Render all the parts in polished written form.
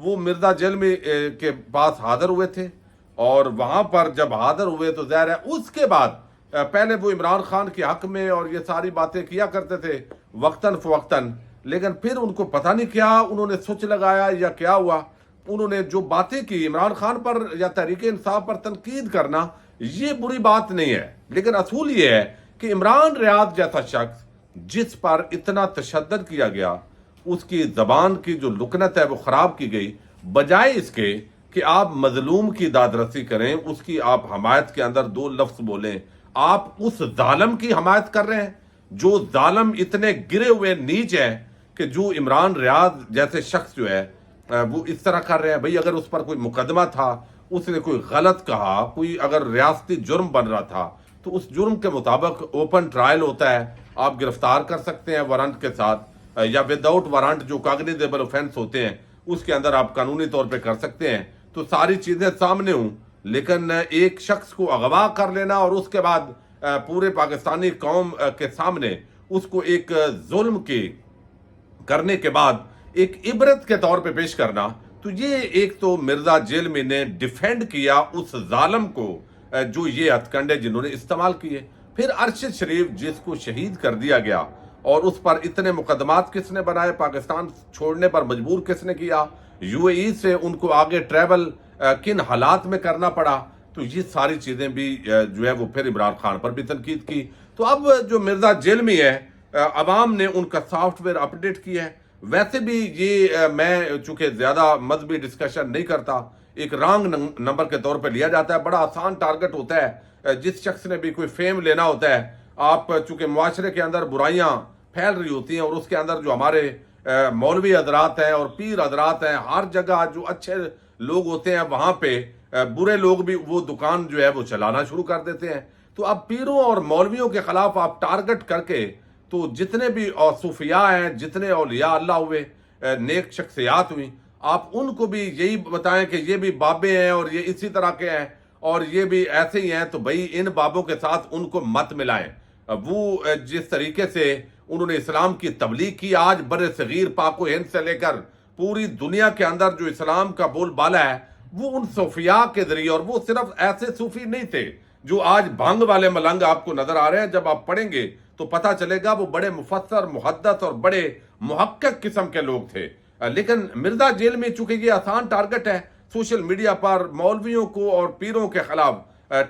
وہ مرزا جیلمی کے پاس حاضر ہوئے تھے، اور وہاں پر جب حاضر ہوئے تو ظاہر ہے اس کے بعد پہلے وہ عمران خان کے حق میں اور یہ ساری باتیں کیا کرتے تھے وقتاً فوقتاً، لیکن پھر ان کو پتہ نہیں کیا انہوں نے سوچ لگایا یا کیا ہوا، انہوں نے جو باتیں کی عمران خان پر یا تحریک انصاف پر تنقید کرنا یہ بری بات نہیں ہے، لیکن اصول یہ ہے کہ عمران ریاض جیسا شخص جس پر اتنا تشدد کیا گیا، اس کی زبان کی جو لکنت ہے وہ خراب کی گئی، بجائے اس کے کہ آپ مظلوم کی داد رسی کریں، اس کی آپ حمایت کے اندر دو لفظ بولیں، آپ اس ظالم کی حمایت کر رہے ہیں جو ظالم اتنے گرے ہوئے نیچ ہیں کہ جو عمران ریاض جیسے شخص جو ہے وہ اس طرح کر رہے ہیں۔ بھئی اگر اس پر کوئی مقدمہ تھا، اس نے کوئی غلط کہا، کوئی اگر ریاستی جرم بن رہا تھا تو اس جرم کے مطابق اوپن ٹرائل ہوتا ہے، آپ گرفتار کر سکتے ہیں وارنٹ کے ساتھ، یا وداؤٹ وارنٹ جو کاگنیزیبل اوفینس ہوتے ہیں اس کے اندر آپ قانونی طور پہ کر سکتے ہیں، تو ساری چیزیں سامنے ہوں۔ لیکن ایک شخص کو اغوا کر لینا اور اس کے بعد پورے پاکستانی قوم کے سامنے اس کو ایک ظلم کی کرنے کے بعد ایک عبرت کے طور پہ پیش کرنا، تو یہ ایک تو مرزا جیلمی نے ڈیفینڈ کیا اس ظالم کو جو یہ ہتھ کنڈے جنہوں نے استعمال کیے۔ پھر ارشد شریف جس کو شہید کر دیا گیا اور اس پر اتنے مقدمات کس نے بنائے، پاکستان چھوڑنے پر مجبور کس نے کیا، یو اے ای سے ان کو آگے ٹریول کن حالات میں کرنا پڑا، تو یہ ساری چیزیں بھی جو ہے وہ پھر عمران خان پر بھی تنقید کی۔ تو اب جو مرزا جیلمی ہے، عوام نے ان کا سافٹ ویئر اپڈیٹ کیا ہے۔ ویسے بھی یہ میں چونکہ زیادہ مذہبی ڈسکشن نہیں کرتا، ایک رانگ نمبر کے طور پہ لیا جاتا ہے، بڑا آسان ٹارگٹ ہوتا ہے جس شخص نے بھی کوئی فیم لینا ہوتا ہے۔ آپ چونکہ معاشرے کے اندر برائیاں پھیل رہی ہوتی ہیں اور اس کے اندر جو ہمارے مولوی حضرات ہیں اور پیر حضرات ہیں، ہر جگہ جو اچھے لوگ ہوتے ہیں وہاں پہ برے لوگ بھی وہ دکان جو ہے وہ چلانا شروع کر دیتے ہیں۔ تو اب پیروں اور مولویوں کے خلاف آپ ٹارگٹ کر کے تو جتنے بھی صوفیاء ہیں، جتنے اولیاء اللہ ہوئے، نیک شخصیات ہوئی، آپ ان کو بھی یہی بتائیں کہ یہ بھی بابے ہیں اور یہ اسی طرح کے ہیں اور یہ بھی ایسے ہی ہیں، تو بھئی ان بابوں کے ساتھ ان کو مت ملائیں۔ وہ جس طریقے سے انہوں نے اسلام کی تبلیغ کی، آج بر صغیر پاک و ہند سے لے کر پوری دنیا کے اندر جو اسلام کا بول بالا ہے وہ ان صوفیاء کے ذریعے، اور وہ صرف ایسے صوفی نہیں تھے جو آج بھنگ والے ملنگ آپ کو نظر آ رہے ہیں، جب آپ پڑھیں گے تو پتہ چلے گا وہ بڑے مفسر، محدث اور بڑے محقق قسم کے لوگ تھے۔ لیکن مرزا جیلمی چونکہ یہ آسان ٹارگٹ ہے سوشل میڈیا پر مولویوں کو اور پیروں کے خلاف،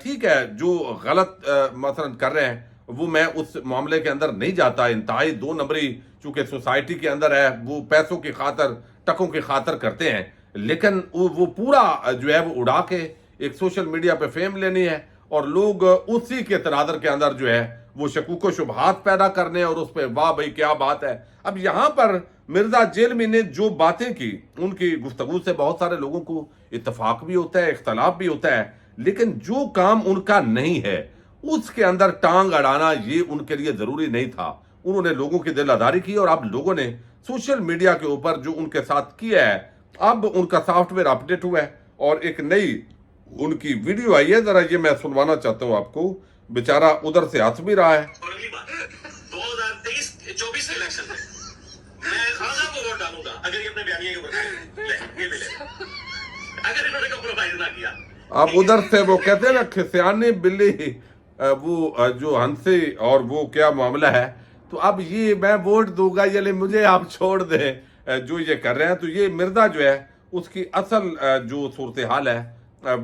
ٹھیک ہے جو غلط مثلا کر رہے ہیں وہ میں اس معاملے کے اندر نہیں جاتا، انتہائی دو نمبری چونکہ سوسائٹی کے اندر ہے، وہ پیسوں کی خاطر، ٹکوں کی خاطر کرتے ہیں، لیکن وہ پورا جو ہے وہ اڑا کے ایک سوشل میڈیا پہ فیم لینی ہے اور لوگ اسی کے تناظر کے اندر جو ہے وہ شکوک و شبہات پیدا کرنے اور اس پہ واہ بھائی کیا بات ہے۔ اب یہاں پر مرزا جیلمی نے جو باتیں کی، ان کی گفتگو سے بہت سارے لوگوں کو اتفاق بھی ہوتا ہے، اختلاف بھی ہوتا ہے، لیکن جو کام ان کا نہیں ہے اس کے اندر ٹانگ اڑانا یہ ان کے لیے ضروری نہیں تھا۔ انہوں نے لوگوں کی دل آزاری کی اور اب لوگوں نے سوشل میڈیا کے اوپر جو ان کے ساتھ کیا ہے، اب ان کا سافٹ ویئر اپڈیٹ ہوا ہے اور ایک نئی ان کی ویڈیو آئی ہے، ذرا یہ میں سنوانا چاہتا ہوں آپ کو، بیچارہ ادھر سے ہنس بھی رہا ہے۔ 2023-24 الیکشن میں میں خان صاحب کو ووٹ ڈالوں گا اگر یہ اپنے بیانیے کے اوپر اگر انہوں نے کمپرومائز نہ کیا۔ اب ادھر سے وہ کہتے ہیں نا کھسیانی بلی، وہ جو ہنسی اور وہ کیا معاملہ ہے، تو اب یہ میں ووٹ دوں گا یہ مجھے آپ چھوڑ دیں جو یہ کر رہے ہیں۔ تو یہ مرزا جو ہے اس کی اصل جو صورتحال ہے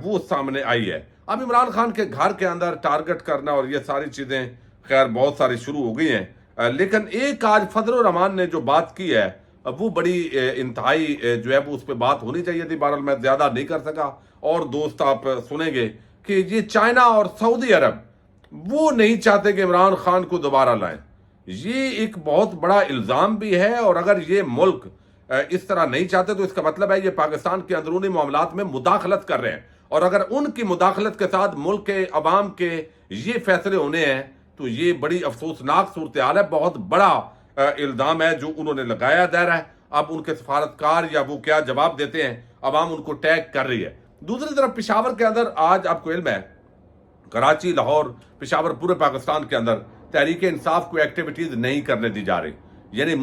وہ سامنے آئی ہے۔ اب عمران خان کے گھر کے اندر ٹارگٹ کرنا اور یہ ساری چیزیں خیر بہت ساری شروع ہو گئی ہیں، لیکن ایک آج فضل الرحمان نے جو بات کی ہے وہ بڑی انتہائی جو ہے وہ اس پہ بات ہونی چاہیے تھی، بہرحال میں زیادہ نہیں کر سکا، اور دوست آپ سنیں گے کہ یہ چائنا اور سعودی عرب وہ نہیں چاہتے کہ عمران خان کو دوبارہ لائیں۔ یہ ایک بہت بڑا الزام بھی ہے، اور اگر یہ ملک اس طرح نہیں چاہتے تو اس کا مطلب ہے یہ پاکستان کے اندرونی معاملات میں مداخلت کر رہے ہیں، اور اگر ان کی مداخلت کے ساتھ ملک کے عوام کے یہ فیصلے ہونے ہیں تو یہ بڑی افسوسناک صورتحال ہے، بہت بڑا الزام ہے جو انہوں نے لگایا دائر ہے۔ اب ان کے سفارتکار یا وہ کیا جواب دیتے ہیں، عوام ان کو ٹیگ کر رہی ہے۔ دوسری طرف پشاور کے اندر آج آپ کو علم ہے کراچی، لاہور، پشاور، پورے پاکستان کے اندر تحریک انصاف کو ایکٹیویٹیز نہیں کرنے دی جا رہی، یعنی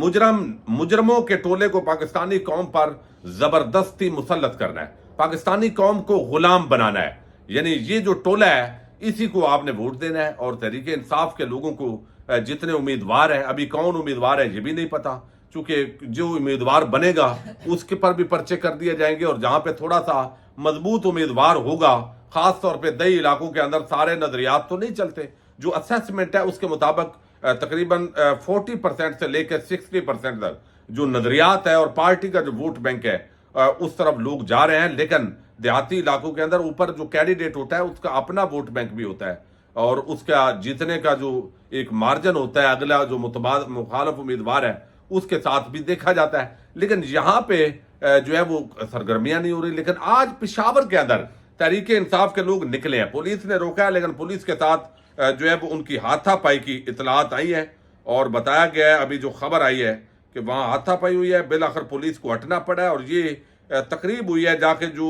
مجرموں کے ٹولے کو پاکستانی قوم پر زبردستی مسلط کرنا ہے، پاکستانی قوم کو غلام بنانا ہے. یعنی یہ جو ٹولہ ہے اسی کو آپ نے ووٹ دینا ہے. اور تحریک انصاف کے لوگوں کو جتنے امیدوار ہیں، ابھی کون امیدوار ہے یہ بھی نہیں پتا، چونکہ جو امیدوار بنے گا اس کے پر بھی پرچے کر دیے جائیں گے. اور جہاں پہ تھوڑا سا مضبوط امیدوار ہوگا، خاص طور پہ دیہی علاقوں کے اندر سارے نظریات تو نہیں چلتے، جو اسیسمنٹ ہے اس کے مطابق تقریباً 40% سے لے کے 60% تک جو نظریات ہے اور پارٹی کا جو ووٹ بینک ہے اس طرف لوگ جا رہے ہیں. لیکن دیہاتی علاقوں کے اندر اوپر جو کینڈیڈیٹ ہوتا ہے اس کا اپنا ووٹ بینک بھی ہوتا ہے، اور اس کا جیتنے کا جو ایک مارجن ہوتا ہے اگلا جو مخالف امیدوار ہے اس کے ساتھ بھی دیکھا جاتا ہے. لیکن یہاں پہ جو ہے وہ سرگرمیاں نہیں ہو رہی. لیکن آج پشاور کے اندر تحریک انصاف کے لوگ نکلے ہیں، پولیس نے روکا ہے، لیکن پولیس کے ساتھ جو ہے وہ ان کی ہاتھا پائی کی اطلاعات آئی ہے اور بتایا گیا ہے، ابھی جو خبر آئی ہے کہ وہاں ہاتھا پائی ہوئی ہے، بالآخر پولیس کو ہٹنا پڑا ہے. اور یہ تقریب ہوئی ہے جا کے جو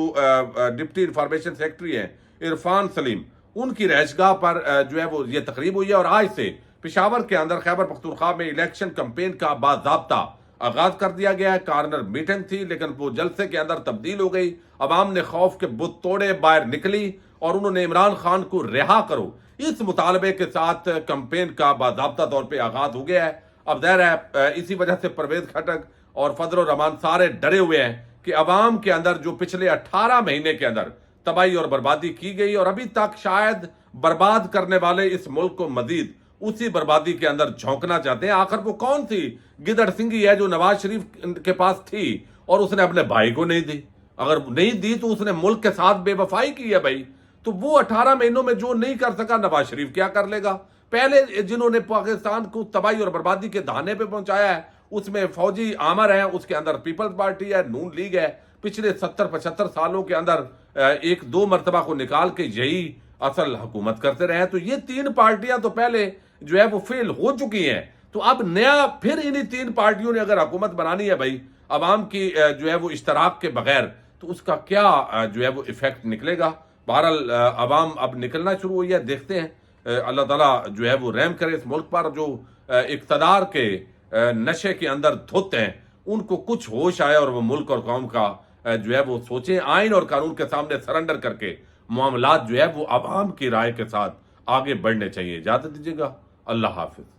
ڈپٹی انفارمیشن سیکرٹری ہیں عرفان سلیم، ان کی رہائش گاہ پر جو ہے وہ یہ تقریب ہوئی ہے. اور آج سے پشاور کے اندر خیبر پختونخوا میں الیکشن کمپین کا باضابطہ آغاز کر دیا گیا ہے. کارنر میٹنگ تھی لیکن وہ جلسے کے اندر تبدیل ہو گئی. عوام نے خوف کے بت توڑے باہر نکلی اور انہوں نے عمران خان کو رہا کرو اس مطالبے کے ساتھ کمپین کا باضابطہ طور پہ آغاز ہو گیا ہے. اب ظاہر ہے اسی وجہ سے پرویز خٹک اور فضل الرحمان سارے ڈرے ہوئے ہیں کہ عوام کے اندر جو پچھلے 18 مہینے کے اندر تباہی اور بربادی کی گئی اور ابھی تک شاید برباد کرنے والے اس ملک کو مزید اسی بربادی کے اندر جھونکنا چاہتے ہیں. آخر وہ کون سی گدڑ سنگھی ہے جو نواز شریف کے پاس تھی اور اس نے اپنے بھائی کو نہیں دی؟ اگر نہیں دی تو اس نے ملک کے ساتھ بے وفائی کی ہے بھائی. تو وہ 18 مہینوں میں جو نہیں کر سکا نواز شریف کیا کر لے گا؟ پہلے جنہوں نے پاکستان کو تباہی اور بربادی کے دہانے پہ پہنچایا ہے اس میں فوجی عامر ہیں، اس کے اندر پیپلز پارٹی ہے، نون لیگ ہے. پچھلے 70-75 سالوں کے اندر ایک دو مرتبہ کو نکال کے یہی اصل حکومت کرتے رہے ہیں. تو یہ تین پارٹیاں تو پہلے جو ہے وہ فیل ہو چکی ہیں. تو اب نیا پھر انہی تین پارٹیوں نے اگر حکومت بنانی ہے بھائی عوام کی جو ہے وہ اشتراک کے بغیر، تو اس کا کیا جو ہے وہ ایفیکٹ نکلے گا؟ بہرحال عوام اب نکلنا شروع ہوئی ہے، دیکھتے ہیں. اللہ تعالیٰ جو ہے وہ رحم کرے اس ملک پر. جو اقتدار کے نشے کے اندر دھت ہیں ان کو کچھ ہوش آئے اور وہ ملک اور قوم کا جو ہے وہ سوچیں. آئین اور قانون کے سامنے سرنڈر کر کے معاملات جو ہے وہ عوام کی رائے کے ساتھ آگے بڑھنے چاہیے. اجازت دیجیے گا. اللہ حافظ.